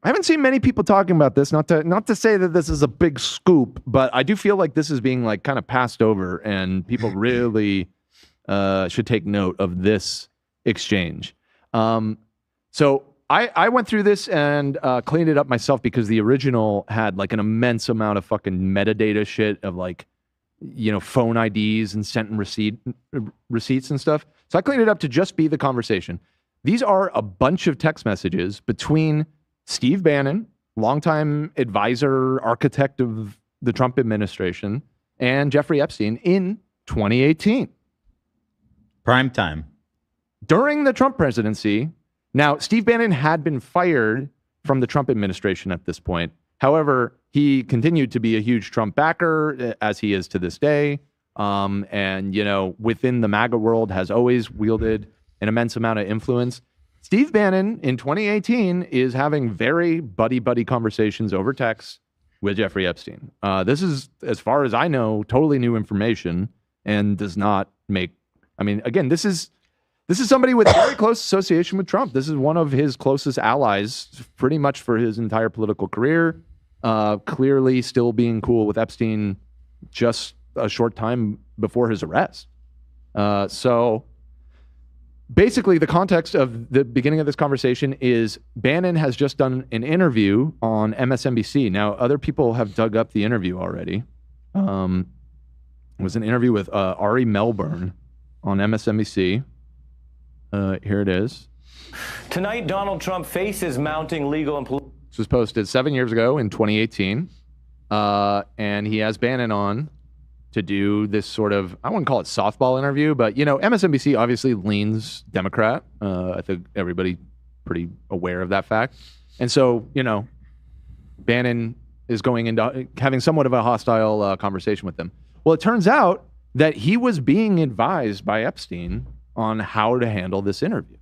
I haven't seen many people talking about this. Not to say that this is a big scoop, but I do feel like this is being like kind of passed over, and people really should take note of this exchange. So I went through this and cleaned it up myself because the original had like an immense amount of fucking metadata shit of like, phone IDs and sent and receipts and stuff. So I cleaned it up to just be the conversation. These are a bunch of text messages between Steve Bannon, longtime advisor, architect of the Trump administration, and Jeffrey Epstein in 2018. Prime time. During the Trump presidency. Now, Steve Bannon had been fired from the Trump administration at this point. However, he continued to be a huge Trump backer, as he is to this day. And, within the MAGA world has always wielded an immense amount of influence. Steve Bannon in 2018 is having very buddy-buddy conversations over text with Jeffrey Epstein. This is, as far as I know, totally new information and does not make... I mean, again, this is somebody with very close association with Trump. This is one of his closest allies pretty much for his entire political career. Clearly still being cool with Epstein just a short time before his arrest. So basically the context of the beginning of this conversation is Bannon has just done an interview on MSNBC. Now, other people have dug up the interview already. It was an interview with Ari Melbourne on MSNBC. Here it is. Tonight, Donald Trump faces mounting legal and political... This was posted 7 years ago in 2018. And he has Bannon on to do this sort of, I wouldn't call it softball interview, but, MSNBC obviously leans Democrat. I think everybody pretty aware of that fact. And so, Bannon is going into having somewhat of a hostile conversation with them. Well, it turns out that he was being advised by Epstein on how to handle this interview.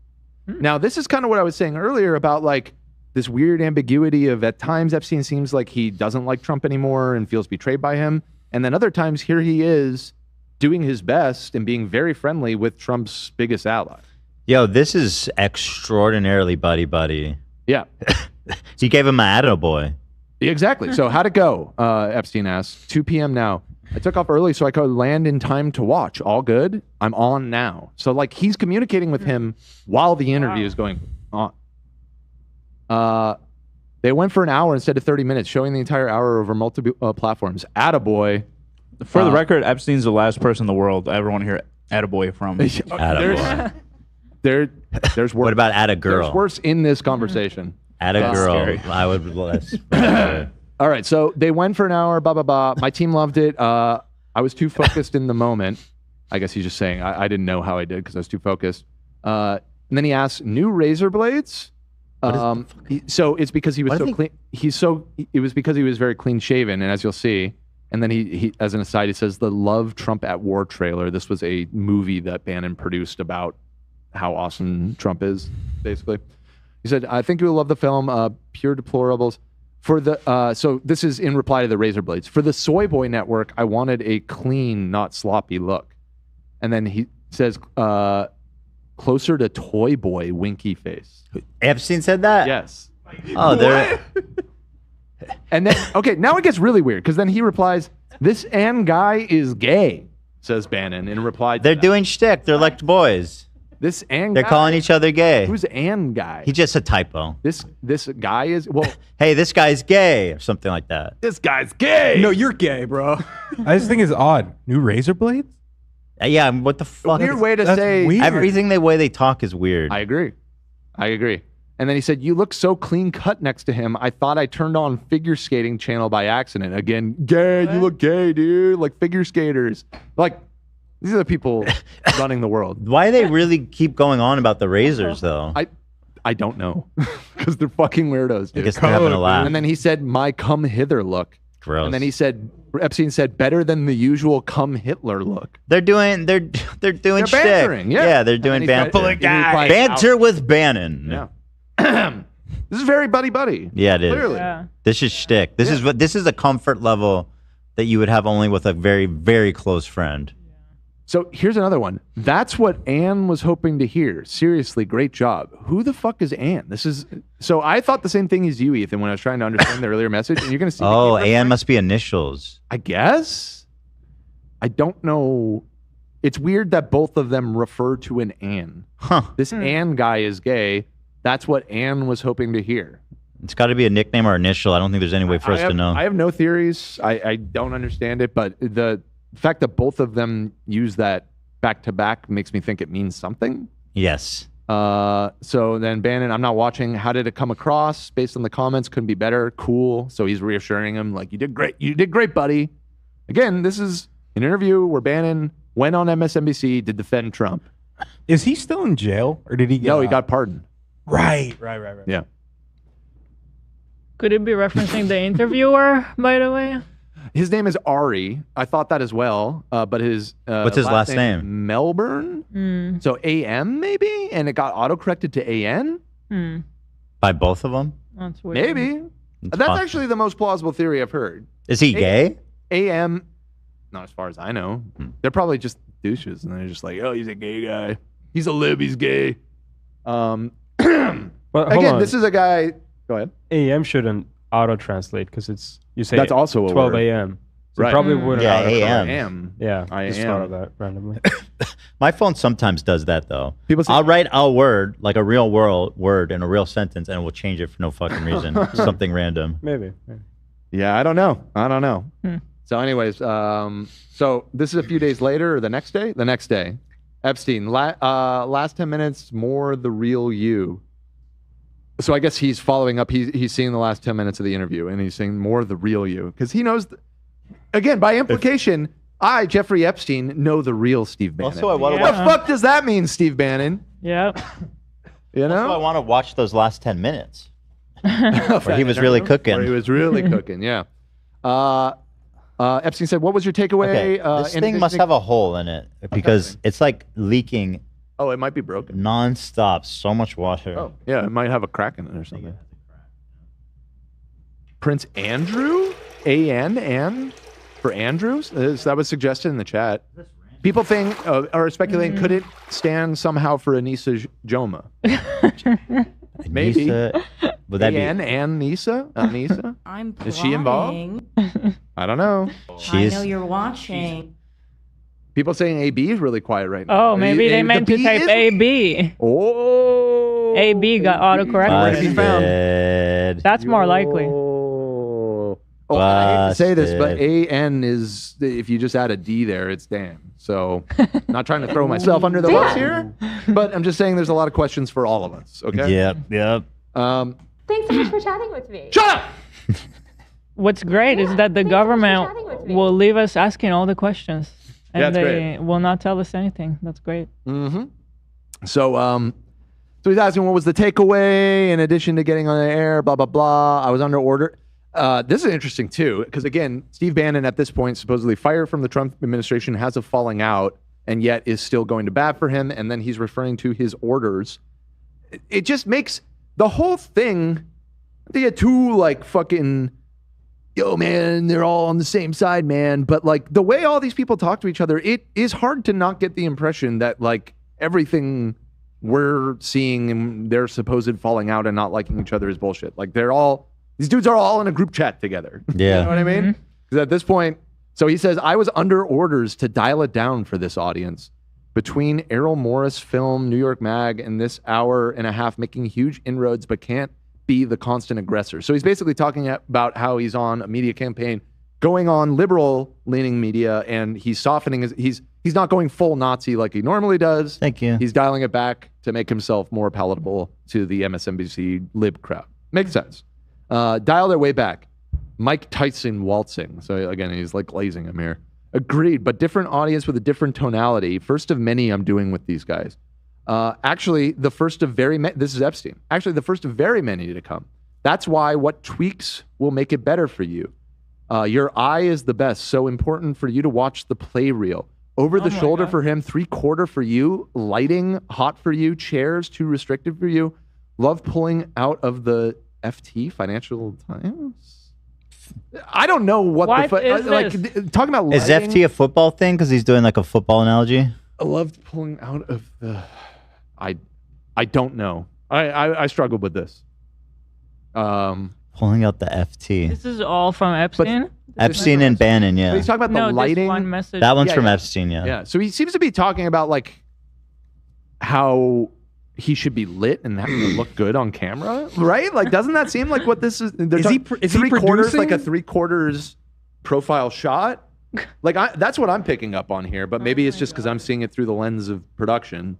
Now, this is kind of what I was saying earlier about like this weird ambiguity of at times Epstein seems like he doesn't like Trump anymore and feels betrayed by him. And then other times here he is doing his best and being very friendly with Trump's biggest ally. Yo, this is extraordinarily buddy-buddy. Yeah. You gave him an attaboy. Exactly. So how'd it go? Epstein asked. 2 p.m. now. I took off early so I could land in time to watch. All good? I'm on now. So like he's communicating with him while the interview is going on. They went for an hour instead of 30 minutes, showing the entire hour over multiple platforms. Attaboy. For the record, Epstein's the last person in the world I ever want to hear attaboy from. Attaboy. There's worse. What about attagirl? There's worse in this conversation. Attagirl. I would less. All right, so they went for an hour, blah, blah, blah. My team loved it. I was too focused in the moment. I guess he's just saying I didn't know how I did because I was too focused. And then he asked, new razor blades? So it's because he was so clean. It was because he was very clean shaven, and as you'll see, and then he as an aside, he says the Love Trump at War trailer. This was a movie that Bannon produced about how awesome Trump is, basically. He said, I think you'll love the film, Pure Deplorables. For the so this is in reply to the razor blades. For the Soy Boy Network, I wanted a clean, not sloppy look. And then he says, closer to Toy Boy, winky face. Epstein said that? Yes. Oh, they're... And then, okay, now it gets really weird, because then he replies, this Ann guy is gay, says Bannon in reply to They're that. doing shtick. They're like boys. This Ann They're guy? calling each other gay. Who's Ann guy? He's just a typo. This guy is, well... Hey, this guy's gay, or something like that. This guy's gay! No, you're gay, bro. I just think it's odd. New razor blades? Yeah, what the fuck? Weird way to That's say... weird. Everything the way they talk is weird. I agree. And then he said, you look so clean cut next to him. I thought I turned on figure skating channel by accident. Again, gay, you look gay, dude. Like figure skaters. Like, these are the people running the world. Why do they really keep going on about the razors, though? I don't know. Because they're fucking weirdos, I dude. guess they're having a laugh. And then he said, my come hither look. Gross. And then he said, Epstein said, better than the usual come Hitler look. They're doing They're shtick. bantering, yeah. They're doing And then he banter. replied, Banter with Bannon. Yeah. This is very buddy-buddy. Yeah, it is. Clearly. Yeah. This is shtick. This is a comfort level that you would have only with a very, very close friend. So here's another one. That's what Anne was hoping to hear. Seriously, great job. Who the fuck is Anne? So I thought the same thing as you, Ethan, when I was trying to understand the earlier message. And you're going to see. Oh, Anne must be initials. I guess. I don't know. It's weird that both of them refer to an Anne. Huh. This Anne guy is gay. That's what Anne was hoping to hear. It's got to be a nickname or initial. I don't think there's any way for us to know. I have no theories. I don't understand it, but the fact that both of them use that back to back makes me think it means something. Yes. So then Bannon, I'm not watching. How did it come across? Based on the comments, couldn't be better. Cool. So he's reassuring him, like, you did great. You did great, buddy. Again, this is an interview where Bannon went on MSNBC to defend Trump. Is he still in jail, or did he get No, he out? got pardoned. Right. Yeah. Could it be referencing the interviewer, by the way? His name is Ari. I thought that as well. But his What's his last name? is Melbourne. So AM maybe, and it got autocorrected to AN. By both of them? That's weird. Maybe. It's That's possible. actually the most plausible theory I've heard. Is he gay? AM, not as far as I know. They're probably just douches, and they're just like, oh, he's a gay guy. He's a lib. He's gay. But hold Again, on. this is a guy. Go ahead. AM shouldn't auto translate because it's you say That's also a 12 word. a.m. So Right. it probably wouldn't. Yeah, auto AM. I am. Yeah, I just am. thought of that randomly. My phone sometimes does that though. People say- I'll write a word, like a real word in a real sentence, and it will change it for no fucking reason. Something random. Maybe. Yeah, I don't know. So anyways, so this is a few days later or the next day? The next day. Epstein, last 10 minutes, more the real you. So I guess he's following up. He's seeing the last 10 minutes of the interview, and he's saying more the real you. Because he knows, again, by implication, I, Jeffrey Epstein, know the real Steve Bannon. Also, I want to What watch. the fuck does that mean, Steve Bannon? Yeah. You Also, I know? want to watch those last 10 minutes where he was really cooking. Where he was really cooking, yeah. Epstein said, what was your takeaway? Okay, this in thing must have a hole in it because it's like leaking Oh, it might be broken. nonstop. So much water. Oh, yeah, it might have a crack in it or something. Prince Andrew? Anne? For Andrews? That was suggested in the chat. People think, or speculating, could it stand somehow for Anissa Joma? Maybe. Anissa, would that Anne Nisa? Anissa? I'm Is she involved? I don't know. be? I She's know you're watching. People saying AB is really quiet right now. Oh, maybe they meant to type AB. Oh. AB got autocorrected. He found. busted. That's more likely. Oh, I hate to say this, but Busted. AN is, if you just add a D there, it's Dan. So, not trying to throw myself under the bus here, but I'm just saying there's a lot of questions for all of us, okay? Yep. Thanks so much for chatting with me. Shut up! What's great is that the thanks so much for chatting chatting government with me. will leave us asking all the questions. And Yeah, that's they great. will not tell us anything. That's great. Mm-hmm. So he's asking what was the takeaway in addition to getting on the air, blah, blah, blah. I was under order. This is interesting, too, because, again, Steve Bannon at this point, supposedly fired from the Trump administration, has a falling out, and yet is still going to bat for him. And then he's referring to his orders. It just makes the whole thing, they get too, like, fucking, yo, man, they're all on the same side, man. But, like, the way all these people talk to each other, it is hard to not get the impression that, like, everything we're seeing in their supposed falling out and not liking each other is bullshit. Like, these dudes are all in a group chat together. Yeah. You know what I mean? Because at this point, so he says, I was under orders to dial it down for this audience. Between Errol Morris film, New York Mag, and this hour and a half making huge inroads, but can't be the constant aggressor. So he's basically talking about how he's on a media campaign, going on liberal-leaning media, and he's softening he's not going full Nazi like he normally does. Thank you. He's dialing it back to make himself more palatable to the MSNBC lib crowd. Makes sense. Dial their way back. Mike Tyson waltzing. So again, he's like glazing him here. Agreed, but different audience with a different tonality. First of many I'm doing with these guys. Actually, the first of very many. This is Epstein. Actually, the first of very many to come. That's why what tweaks will make it better for you. Your eye is the best. So important for you to watch the play reel. Over the shoulder for him, 3/4 for you. Lighting, hot for you. Chairs, too restrictive for you. Love pulling out of the FT, Financial Times. I don't know what What the is like this? talking about Is lighting, FT a football thing? Because he's doing like a football analogy. I loved pulling out of the. I don't know. I struggled with this. Pulling out the FT. This is all from Epstein. Epstein and Bannon, But yeah. he's talking about No, the this lighting. one message. That one's Yeah, from yeah. Epstein, yeah. Yeah. So he seems to be talking about like how he should be lit and have to look good on camera, right? Like, doesn't that seem like what this is? Is he three quarters, like a producing? 3/4 profile shot? Like that's what I'm picking up on here, but maybe it's just because I'm seeing it through the lens of production.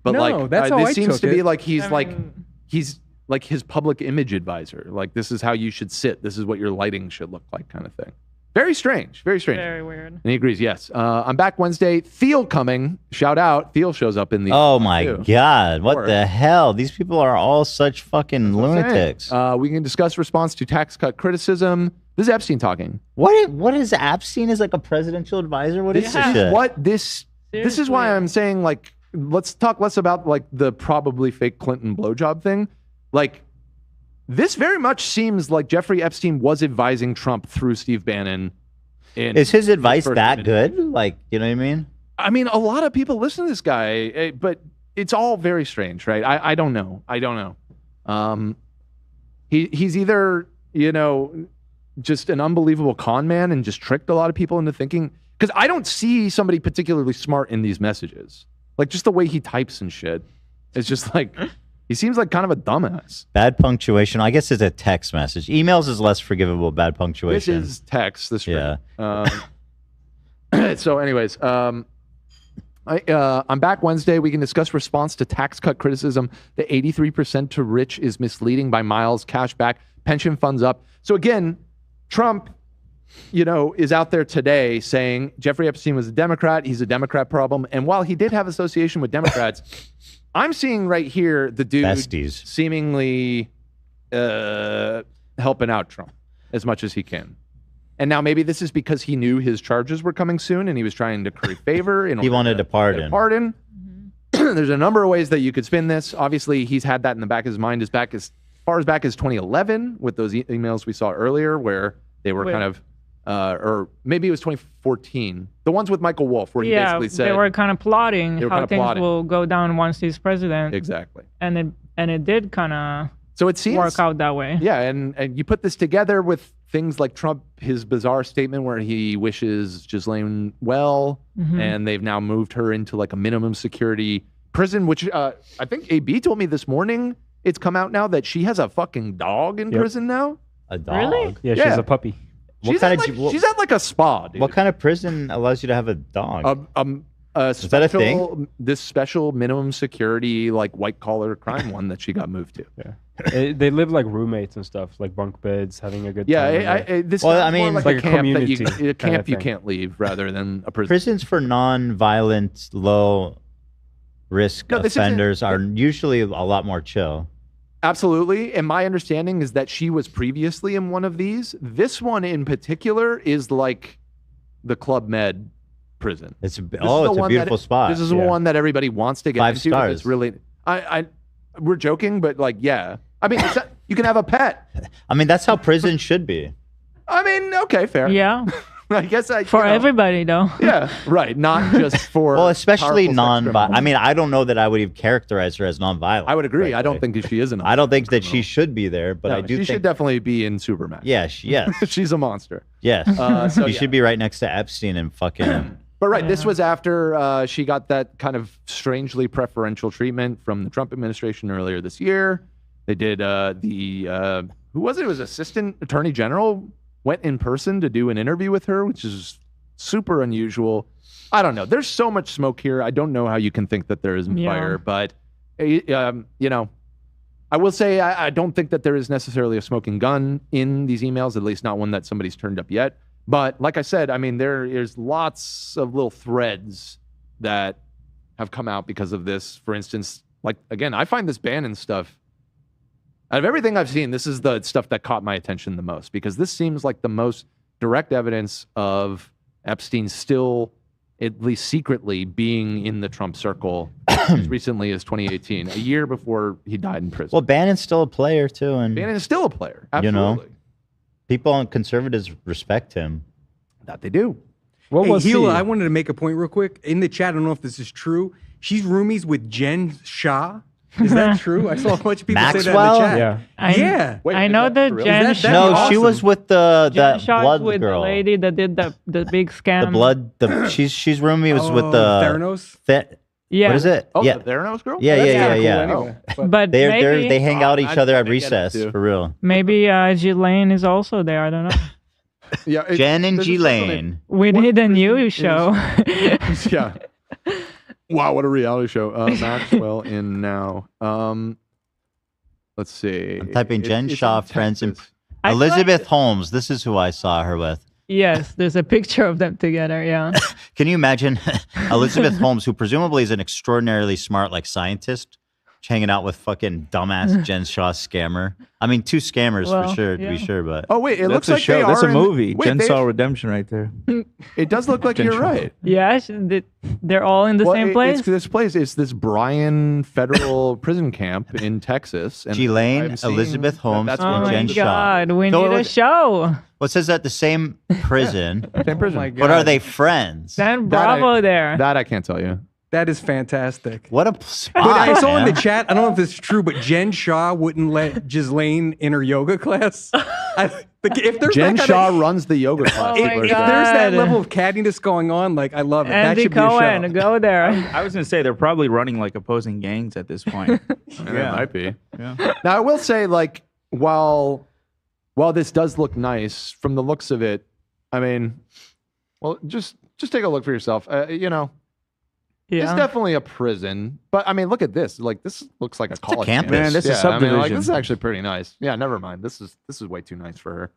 But No, like, that's how this I seems took to be it. like he's I like mean- he's like his public image advisor. Like, this is how you should sit. This is what your lighting should look like, kind of thing. Very strange. Very strange. Very weird. And he agrees, yes. I'm back Wednesday. Thiel coming. Shout out. Thiel shows up in the. Oh my too. God. What Or- the hell? These people are all such fucking lunatics. We can discuss response to tax cut criticism. This is Epstein talking. What is Epstein is like a presidential advisor? What is This this is shit? what this is why Seriously. I'm saying, like, let's talk less about like the probably fake Clinton blowjob thing. Like, this very much seems like Jeffrey Epstein was advising Trump through Steve Bannon. Is his advice first that minute. good? Like, you know what I mean? I mean, a lot of people listen to this guy, but it's all very strange, right? I don't know. I don't know. He's either, you know, just an unbelievable con man and just tricked a lot of people into thinking, because I don't see somebody particularly smart in these messages. Like, just the way he types and shit. It's just like, he seems like kind of a dumbass. Bad punctuation. I guess it's a text message. Emails is less forgivable. Bad This punctuation. is text. This Yeah. So, anyways, I'm back Wednesday. We can discuss response to tax cut criticism. The 83% to rich is misleading by miles. Cash back. Pension funds up. So again, Trump, you know, is out there today saying Jeffrey Epstein was a Democrat. He's a Democrat problem. And while he did have association with Democrats, I'm seeing right here the dude Besties. seemingly helping out Trump as much as he can. And now maybe this is because he knew his charges were coming soon and he was trying to curry favor. He wanted to pardon. get a pardon. There's a number of ways that you could spin this. Obviously, he's had that in the back of his mind as far as back as 2011 with those emails we saw earlier where they were kind of, or maybe it was 2014. The ones with Michael Wolff where he basically said. they were kind of plotting were how kinda things plotting. will go down once he's president. Exactly. And it did kind of So it seems. work out that way. Yeah, and you put this together with things like Trump, his bizarre statement where he wishes Ghislaine well, and they've now moved her into like a minimum security prison, which I think AB told me this morning. It's come out now that she has a fucking dog in prison now. A dog. Really? Yeah, Yeah. she's a puppy. She's kind at, of like, ju- she's at like a spa, dude. What kind of prison allows you to have a dog? Is that a thing? This special minimum security, like white collar crime one that she got moved to. Yeah. They live like roommates and stuff, like bunk beds, having a good Yeah, time. in there. this Well, sounds I mean, more it's like, like a a camp that you, community a kind camp of you thing. can't leave rather than a prison. Prisons for non-violent, low-risk No, this isn't- offenders are usually a lot more chill. Absolutely. And my understanding is that she was previously in one of these. This one in particular is like the Club Med prison. It's This is a the one beautiful that, spot. This is the Yeah. one that everybody wants to get 5 into. 'Cause stars. It's really, we're joking, but like, yeah. I mean, it's you can have a pet. I mean, that's how prison should be. I mean, okay, fair. Yeah. I guess For everybody, though. Yeah, right. Not just for. Well, especially powerful sex non-violent. criminals. I mean, I don't know that I would even characterize her as non-violent. I would agree. I don't frankly. think she is an. I don't think that she should be there, but No, I do she think. should definitely be in Supermax. yes, yes, She's a monster. yes. So She yeah. should be right next to Epstein and fucking. But right, this was after she got that kind of strangely preferential treatment from the Trump administration earlier this year. They did who was it? It was Assistant Attorney General went in person to do an interview with her, which is super unusual. I don't know. There's so much smoke here. I don't know how you can think that there isn't Yeah. fire, but you know, I will say I don't think that there is necessarily a smoking gun in these emails, at least not one that somebody's turned up yet. But like I said, I mean, there's lots of little threads that have come out because of this. For instance, like, again, I find this Bannon stuff, out of everything I've seen, this is the stuff that caught my attention the most, because this seems like the most direct evidence of Epstein still, at least secretly, being in the Trump circle as recently as 2018, a year before he died in prison. Well, Bannon's still a player too, and Bannon is still a player. You know? Absolutely. People on conservatives respect him. That they do. What Hey, was Hila, he? I wanted to make a point real quick. In the chat, I don't know if this is true. She's roomies with Jen Shah. Is that true? I saw a bunch of people say that in Maxwell? the chat. Yeah. Yeah. Wait, I is know that that for real? Jen Is that- No, that'd be she was awesome. with the Jen that Shah's blood with girl. the lady that did the big scam. The blood. She's roomie was with Oh, the Theranos? Yeah. What is it? Oh, yeah, the Theranos girl? yeah, That's yeah, kinda yeah, cool yeah. anyway. But But They hang out each other at I get it recess too. for real. maybe Ghislaine is also there. I don't know. Yeah, Jen and there's a special Ghislaine. We What need a new prison show. yeah. Wow, what a reality show. Maxwell in now. Let's see. I'm typing Jen it's Shaw, in friends, and Texas. I feel like- Elizabeth Holmes. This is who I saw her with. Yes, there's a picture of them together. Yeah. Can you imagine Elizabeth Holmes, who presumably is an extraordinarily smart, like scientist, hanging out with fucking dumbass Jen Shaw scammer? I mean, two scammers Well, for sure, to yeah. be sure, but Oh wait, it looks That's a like show. they That's are a in- movie. Wait, Jen they- Saw Redemption right there. It does look like Jen you're Shaw. right. Yeah, they're all in the same place. It's this place. It's this Bryan Federal Prison Camp in Texas. And Ghislaine, I'm seeing Elizabeth that Holmes, that's Oh and where my Jen the- Shaw. God, we So need a it- show. Well, it says at the same prison. Same prison. Oh my But are God. they friends? Send That I- Bravo there. That I can't tell you. That is fantastic. What a spot, But I saw in man. the chat, I don't know if this is true, but Jen Shaw wouldn't let Ghislaine in her yoga class. If there's Jen that Shaw kind of, runs the yoga class. Oh my is what it if says. there's that God. level of cattiness going on, like I love it. That Andy should be a Cohen, show. go there. I was gonna say they're probably running like opposing gangs at this point. It might be. Yeah. Now I will say, like, while this does look nice from the looks of it, I mean, well, just take a look for yourself. You know, it's Yeah. definitely a prison, but I mean, look at this. Like, this looks like a college campus. campus. Man, this is Yeah, I mean, like, subdivision. this is actually pretty nice. Yeah, never mind. This is way too nice for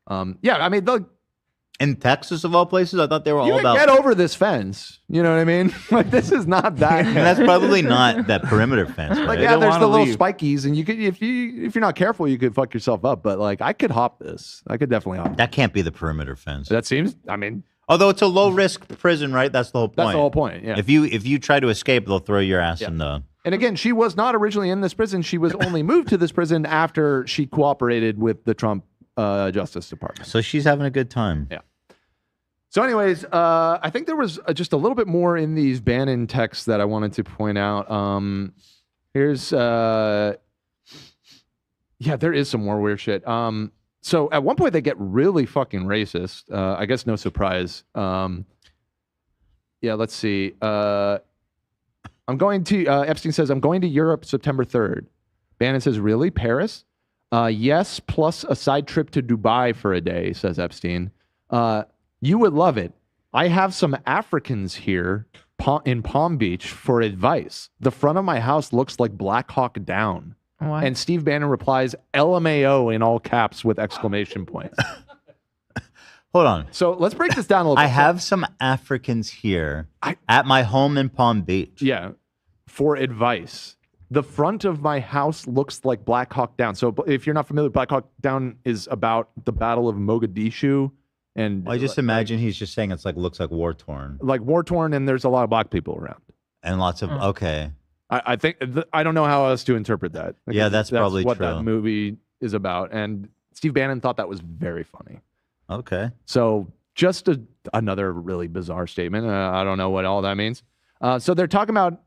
her. Yeah, I mean, look, In Texas, of all places, I thought they were you all can about. get over this fence. You know what I mean? Like, this is not that. And that's probably not that perimeter fence, right? Like, They yeah, don't there's wanna the little leave. spikies, and you could, if you're not careful, you could fuck yourself up. But like, I could hop this. I could definitely hop. That can't be the perimeter fence. That seems. I mean, Although it's a low risk prison, right? That's the whole point. that's the whole point. Yeah. If you try to escape, they'll throw your ass in the. And again, she was not originally in this prison. She was only moved to this prison after she cooperated with the Trump Justice Department. So she's having a good time. Yeah. So, anyways, I think there was just a little bit more in these Bannon texts that I wanted to point out. Here's, yeah, there is some more weird shit. So at one point they get really fucking racist. I guess no surprise. Yeah, let's see. I'm going to, Epstein says, I'm going to Europe September 3rd. Bannon says, really? Paris? Yes, plus a side trip to Dubai for a day, says Epstein. You would love it. I have some Africans here in Palm Beach for advice. The front of my house looks like Black Hawk Down. What? And Steve Bannon replies, LMAO in all caps with exclamation points. Hold on. So let's break this down a little bit. I have some Africans here at my home in Palm Beach. Yeah, for advice. The front of my house looks like Black Hawk Down. So if you're not familiar, Black Hawk Down is about the Battle of Mogadishu. And I just imagine he's just saying it's like looks like war torn like war torn, and there's a lot of black people around. and lots of okay. I think I don't know how else to interpret that. Yeah, that's probably what true. that movie is about. And Steve Bannon thought that was very funny. Okay. So just another really bizarre statement. I don't know what all that means. So they're talking about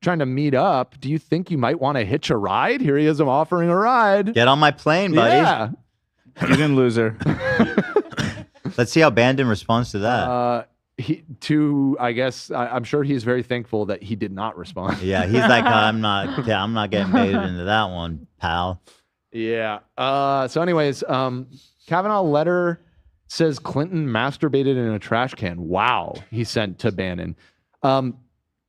trying to meet up. Do you think you might want to hitch a ride? Here he is offering a ride. Get on my plane, buddy. Yeah. You didn't lose her. Let's see how Bannon responds to that. I guess I'm sure he's very thankful that he did not respond. Yeah, he's like, I'm not getting baited into that one, pal. Yeah. So anyways, Kavanaugh letter says Clinton masturbated in a trash can. Wow. He sent to Bannon. I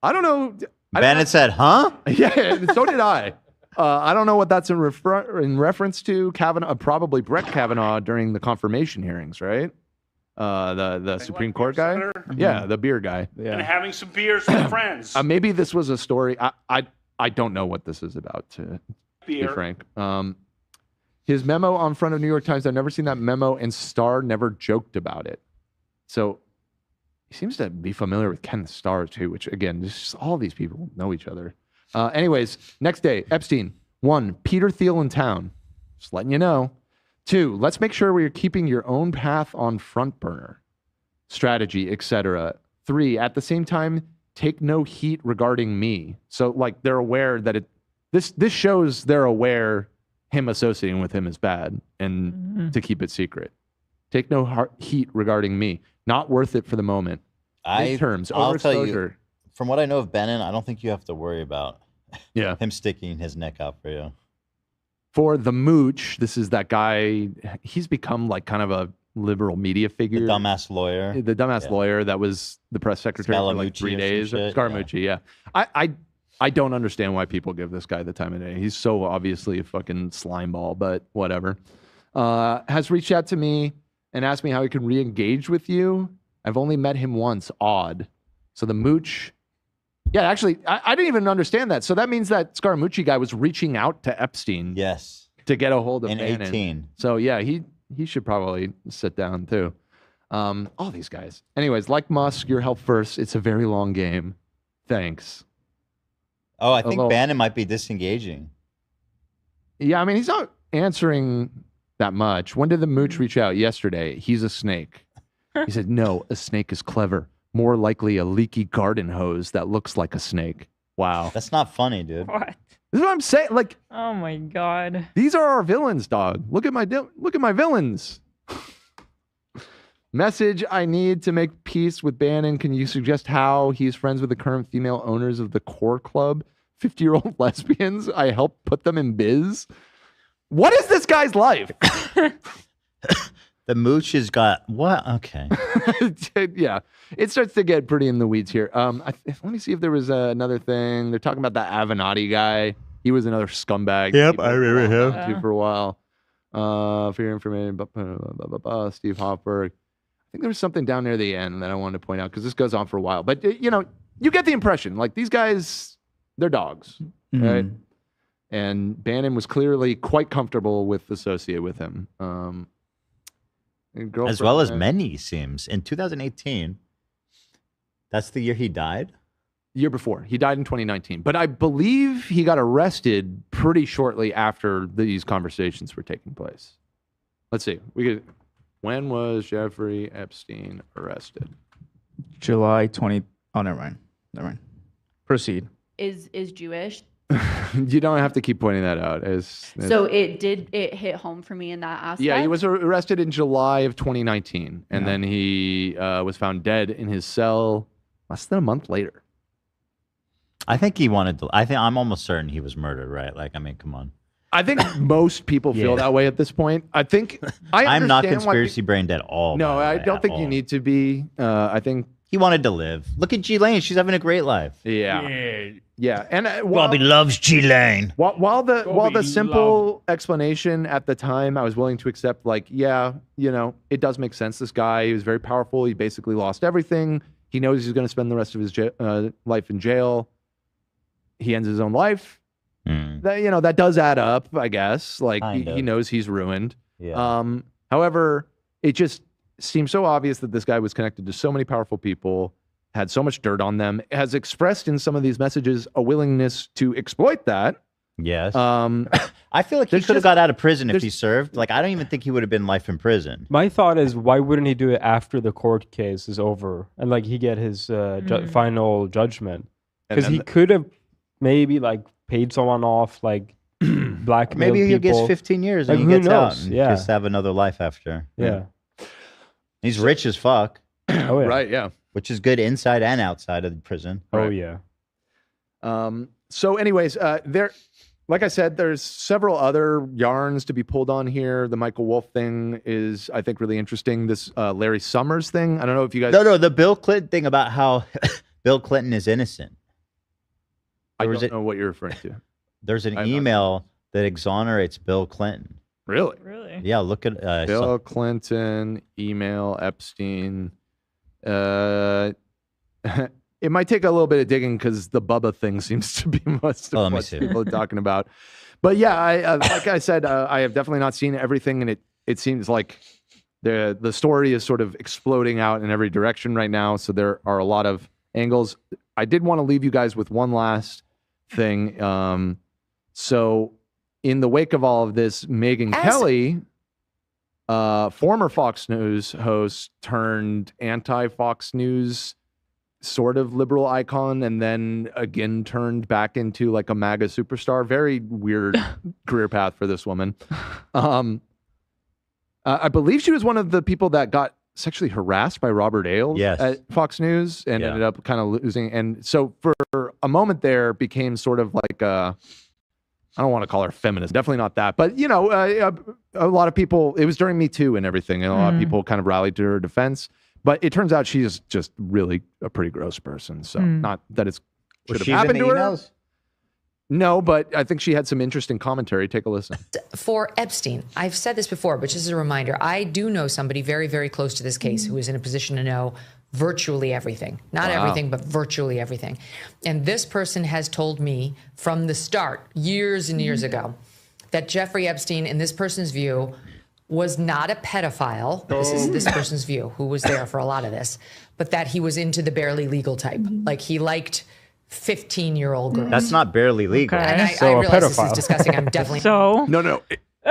don't know. Bannon said, huh? Yeah, so did I. I don't know what that's in reference to. Kavanaugh, probably Brett Kavanaugh during the confirmation hearings, right? The Supreme Court guy. Yeah, the beer guy. Yeah. And having some beers with friends. Maybe this was a story. I don't know what this is about, to be Beer. frank. His memo on front of New York Times. I've never seen that memo, and Starr never joked about it. So he seems to be familiar with Ken Starr too, which again, just all these people know each other. Anyways, next day, Epstein. 1, Peter Thiel in town. Just letting you know. 2, let's make sure we're keeping your own path on front burner, strategy, etc. 3, at the same time, take no heat regarding me. So like they're aware that this shows they're aware him associating with him is bad and to keep it secret. Take no heat regarding me. Not worth it for the moment. Terms, I'll tell you, overexposure. from what I know of Bannon, I don't think you have to worry about him sticking his neck out for you. For the mooch, this is that guy. He's become like kind of a liberal media figure. The dumbass lawyer. The dumbass lawyer that was the press secretary for like 3 days. Scaramucci, yeah. I don't understand why people give this guy the time of day. He's so obviously a fucking slime ball, but whatever. Has reached out to me and asked me how he can re-engage with you. I've only met him once. Odd. So the mooch. Yeah, actually, I didn't even understand that. So that means that Scaramucci guy was reaching out to Epstein. Yes. To get a hold of in Bannon. 18. So yeah, he should probably sit down too. All these guys. Anyways, like Musk, your help first. It's a very long game. Thanks. Oh, I think Bannon might be disengaging. Yeah, I mean, he's not answering that much. When did the mooch reach out? Yesterday. He's a snake. He said, no, a snake is clever. More likely a leaky garden hose that looks like a snake. Wow. That's not funny, dude. What? This is what I'm saying. Like, Oh my god. these are our villains, dog. Look at my villains. Message, I need to make peace with Bannon. Can you suggest how he's friends with the current female owners of the Core Club? 50-year-old lesbians. I help put them in biz. What is this guy's life? The mooch has got what? Okay. Yeah, it starts to get pretty in the weeds here. Let me see if there was another thing. They're talking about that Avenatti guy. He was another scumbag. Yep, I remember him. For a while. For your information, Steve Hofberg. I think there was something down near the end that I wanted to point out because this goes on for a while. But you know, you get the impression like these guys, they're dogs, right? And Bannon was clearly quite comfortable with associate with him. As well as many, seems. In 2018, that's the year he died? Year before. He died in 2019. But I believe he got arrested pretty shortly after these conversations were taking place. Let's see. When was Jeffrey Epstein arrested? July 20. Oh, never mind. Proceed. Is Jewish. You don't have to keep pointing that out. So it hit home for me in that aspect. Yeah, he was arrested in July of 2019, and then he was found dead in his cell less than a month later. I think he wanted to. I'm almost certain he was murdered, right? Like, I mean, come on. I think most people feel that way at this point. I think I'm not conspiracy brained at all. No, I don't think you need to be. I think he wanted to live. Look at Ghislaine; she's having a great life. Yeah. And Bobby loves Ghislaine. While the simple explanation at the time, I was willing to accept. Like, yeah, you know, it does make sense. This guy, he was very powerful. He basically lost everything. He knows he's going to spend the rest of his life in jail. He ends his own life. That does add up, I guess. Like he knows he's ruined. Yeah. However, it just seems so obvious that this guy was connected to so many powerful people, had so much dirt on them, has expressed in some of these messages a willingness to exploit that. Yes. I feel like he could have got out of prison if he served. Like, I don't even think he would have been life in prison. My thought is, why wouldn't he do it after the court case is over and like he get his final judgment? Because he could have maybe like paid someone off, like blackmail Maybe he people. gets 15 years and Like, he who gets out knows? and Yeah. just have another life after. Yeah. He's rich as fuck. Oh yeah. Right, yeah. Which is good inside and outside of the prison. Oh yeah. So anyways, like I said, there's several other yarns to be pulled on here. The Michael Wolff thing is, I think, really interesting. This Larry Summers thing. I don't know if you guys... No, the Bill Clinton thing about how Bill Clinton is innocent. I don't know what you're referring to. There's an email that exonerates Bill Clinton. Really? Really? Yeah, look at... Bill Clinton, email, Epstein. It might take a little bit of digging because the Bubba thing seems to be most of what people are talking about. But yeah, like I said, I have definitely not seen everything, and it seems like the story is sort of exploding out in every direction right now. So there are a lot of angles. I did want to leave you guys with one last thing. So in the wake of all of this, Megyn Kelly former Fox News host turned anti-Fox News sort of liberal icon, and then again turned back into like a MAGA superstar. Very weird career path for this woman. I believe she was one of the people that got sexually harassed by Robert Ailes at Fox News and ended up kind of losing. And so for a moment there became sort of like I don't want to call her feminist, definitely not that, but you know, a lot of people, it was during Me Too and everything, and a lot of people kind of rallied to her defense. But it turns out she's just really a pretty gross person. So not that it's should have happened to her. No, but I think she had some interesting commentary. Take a listen. For Epstein, I've said this before, but just as a reminder, I do know somebody very, very close to this case who is in a position to know virtually everything. Not everything, but virtually everything. And this person has told me from the start, years and years ago, that Jeffrey Epstein, in this person's view, was not a pedophile. This is this person's view, who was there for a lot of this, but that he was into the barely legal type. Like he liked 15-year-old girls. That's not barely legal. Okay. And I realize this is disgusting. I'm definitely No.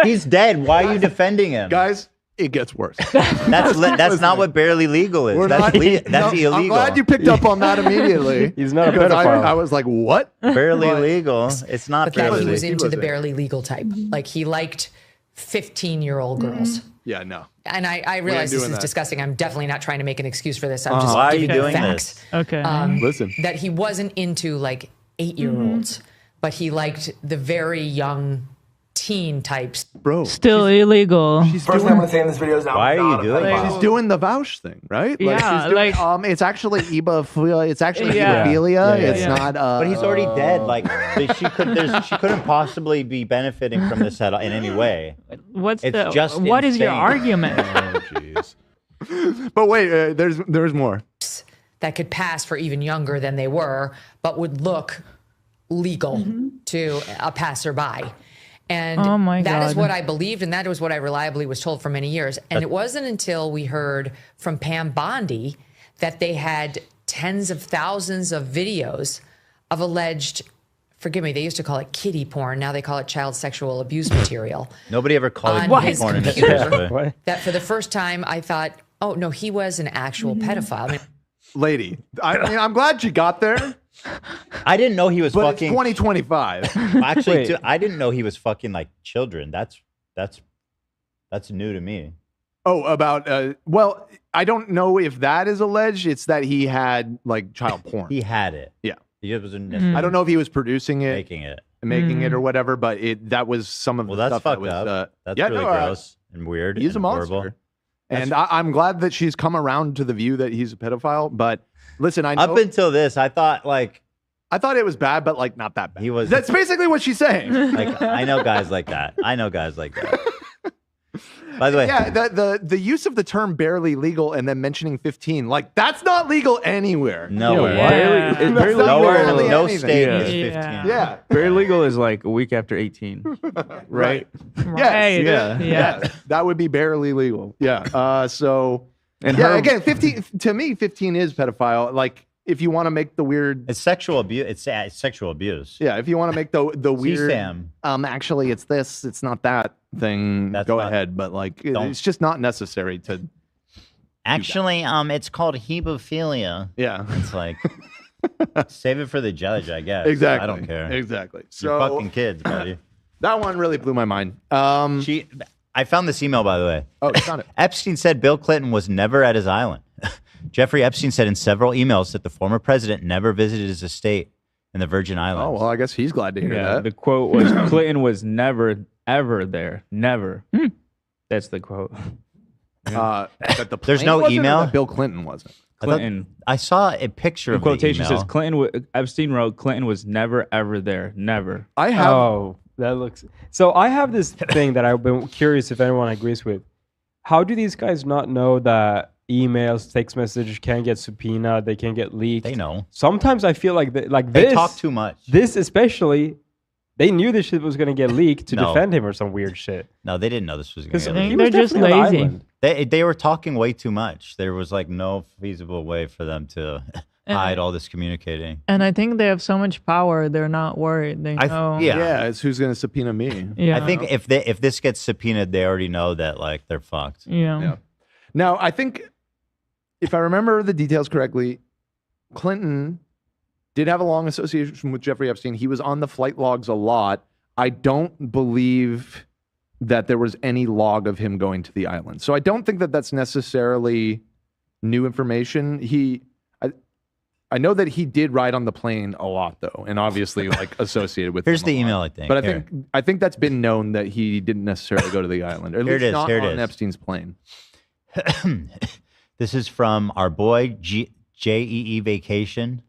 He's dead. Why are you defending him, guys? It gets worse. That's not what barely legal is. That's illegal. I'm glad you picked up on that immediately. He's not a pedophile. I was like, what? Barely legal. It's not but barely that he legal. was into the barely legal type. Like he liked 15-year-old girls. Yeah, no. And I realize this is disgusting. I'm definitely not trying to make an excuse for this. I'm just Why are you giving doing facts. this? Okay. Listen. That he wasn't into like 8-year-olds, but he liked the very young teen types. Bro. Still illegal. First thing I'm going to say in this video is that Why I'm are not you a doing pedophile. She's doing the vouch thing, right? Yeah, she's doing, it's actually hebophilia. It's actually Yeah. hebophilia. Yeah. It's Yeah. not. But he's already dead. Like she couldn't possibly be benefiting from this in any way. What's It's just what is your insane. argument? Oh, jeez. But wait, there's more. that could pass for even younger than they were, but would look legal to a passerby. And Oh my that is God. what I believed, and that was what I reliably was told for many years. And it wasn't until we heard from Pam Bondi that they had tens of thousands of videos of alleged, forgive me, they used to call it kiddie porn. Now they call it child sexual abuse material. Nobody ever called it On kiddie his porn in this computer. way. That for the first time I thought, oh no, he was an actual pedophile. I mean, Lady, I mean, I'm glad she got there, I didn't know he was but fucking. it's 2025. Actually, too, I didn't know he was fucking like children. That's new to me. Oh, about well, I don't know if that is alleged. It's that he had like child porn. He had it. Yeah. He wasn't I don't know if he was producing it, making it. or whatever, but that was some of Well, the that's stuff that fucked was. up. That's yeah, really no, gross and weird. He's a and monster. horrible. And I'm glad that she's come around to the view that he's a pedophile. But listen, I know, Up until this, I thought it was bad, but like not that bad. He was. That's basically what she's saying. Like I know guys like that. By the way, Yeah, the use of the term barely legal and then mentioning 15, like that's not legal anywhere. nowhere. Yeah. That's Barely not legal. barely No anything. state Yeah. is 15. Yeah. Yeah. Very legal is like a week after 18. Right? Right. Yes. Yeah. That would be barely legal. Yeah. So And yeah, her- again, 15 to me, 15 is pedophile. Like if you want to make the weird, It's sexual abuse. It's sexual abuse. yeah, if you want to make the weird, Sam. actually it's this, it's not that thing. That's go not- ahead, but like Don't. it's just not necessary to. Actually, it's called hebophilia. Yeah. It's like save it for the judge, I guess. Exactly. I don't care. Exactly. You're So fucking kids, buddy. that one really blew my mind. I found this email, by the way. Oh, you found it. Epstein said Bill Clinton was never at his island. Jeffrey Epstein said in several emails that the former president never visited his estate in the Virgin Islands. Oh well, I guess he's glad to hear Yeah, that. the quote was Clinton was never, ever there. Never. That's the quote. That the There's plane no wasn't, or email? that Bill Clinton wasn't. Clinton. I saw a picture In of quotation the says email. Clinton. Epstein wrote Clinton was never, ever there. Never. I have. Oh, that looks. So I have this thing that I've been curious if anyone agrees with. How do these guys not know that emails, text messages can get subpoenaed, they can get leaked? They know. Sometimes I feel like They this talk too much. This especially, they knew this shit was gonna get leaked to No. defend him or some weird shit. No, they didn't know this was going Because to I get think he leaked. was they're just definitely on the lazy. island. They were talking way too much. There was like no feasible way for them to hide all this communicating. And I think they have so much power, they're not worried. They know. Yeah. It's who's going to subpoena me. Yeah. I think if this gets subpoenaed, they already know that like they're fucked. Yeah. Now, I think if I remember the details correctly, Clinton did have a long association with Jeffrey Epstein. He was on the flight logs a lot. I don't believe that there was any log of him going to the island. So I don't think that that's necessarily new information. I know that he did ride on the plane a lot, though, and obviously like associated with. Here's them the a lot. email, I think. But I think that's been known that he didn't necessarily go to the island, or at Here least it is. not Here it on is. Epstein's plane. This is from our boy JEE Vacation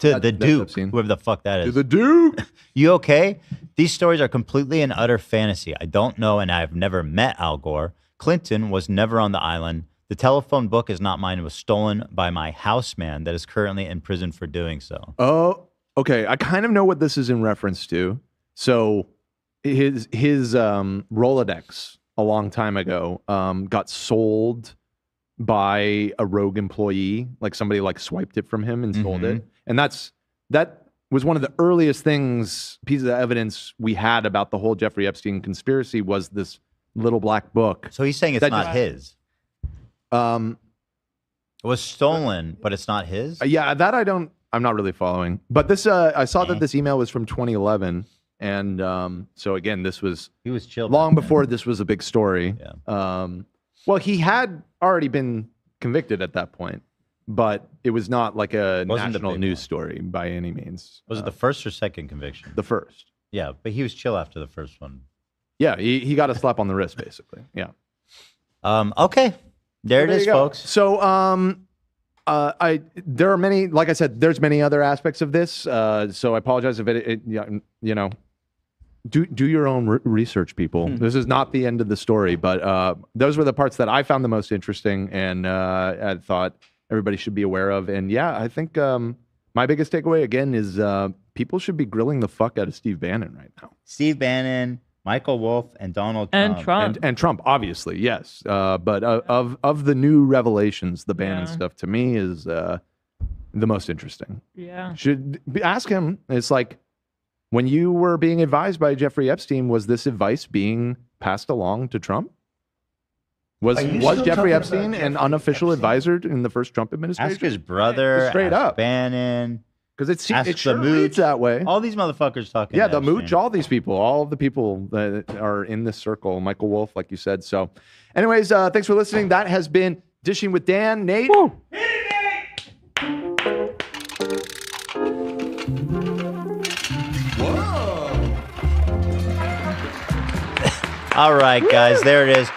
to the Duke, Epstein. whoever the fuck that is. To the Duke. You okay? These stories are completely and utter fantasy. I don't know, and I've never met Al Gore. Clinton was never on the island. The telephone book is not mine. It was stolen by my houseman that is currently in prison for doing so. Oh, okay. I kind of know what this is in reference to. So his Rolodex a long time ago got sold by a rogue employee. Like somebody like swiped it from him and sold it. And that was one of the earliest pieces of evidence we had about the whole Jeffrey Epstein conspiracy was this little black book. So he's saying it's not his. It was stolen, but it's not his? Yeah, that I'm not really following. But this, I saw that this email was from 2011. And so again, he was chill long before this was a big story. Yeah. Well, he had already been convicted at that point, but it was not like a national news story by any means. Was it the first or second conviction? The first. Yeah, but he was chill after the first one. Yeah, he got a slap on the wrist, basically. Yeah. Okay. There it is, folks. So there are many, like I said, there's many other aspects of this. So I apologize if do your own research, people. This is not the end of the story, but those were the parts that I found the most interesting and I thought everybody should be aware of. And yeah, I think my biggest takeaway again is people should be grilling the fuck out of Steve Bannon right now. Steve Bannon, Michael Wolff, and Donald Trump. And Trump. And Trump, obviously, yes. But of the new revelations, the Bannon stuff to me is the most interesting. Yeah. Ask him. It's like, when you were being advised by Jeffrey Epstein, was this advice being passed along to Trump? Was Jeffrey Epstein an unofficial advisor in the first Trump administration? Ask his brother. Straight ask up. Bannon. Because Ask it sure the Mooch. reads that way. All these motherfuckers talking. Yeah, to the Epstein. Mooch, all these people, all of the people that are in this circle, Michael Wolff, like you said. So anyways, thanks for listening. That has been Dishing with Dan. Nate. Woo. All right, guys, there it is.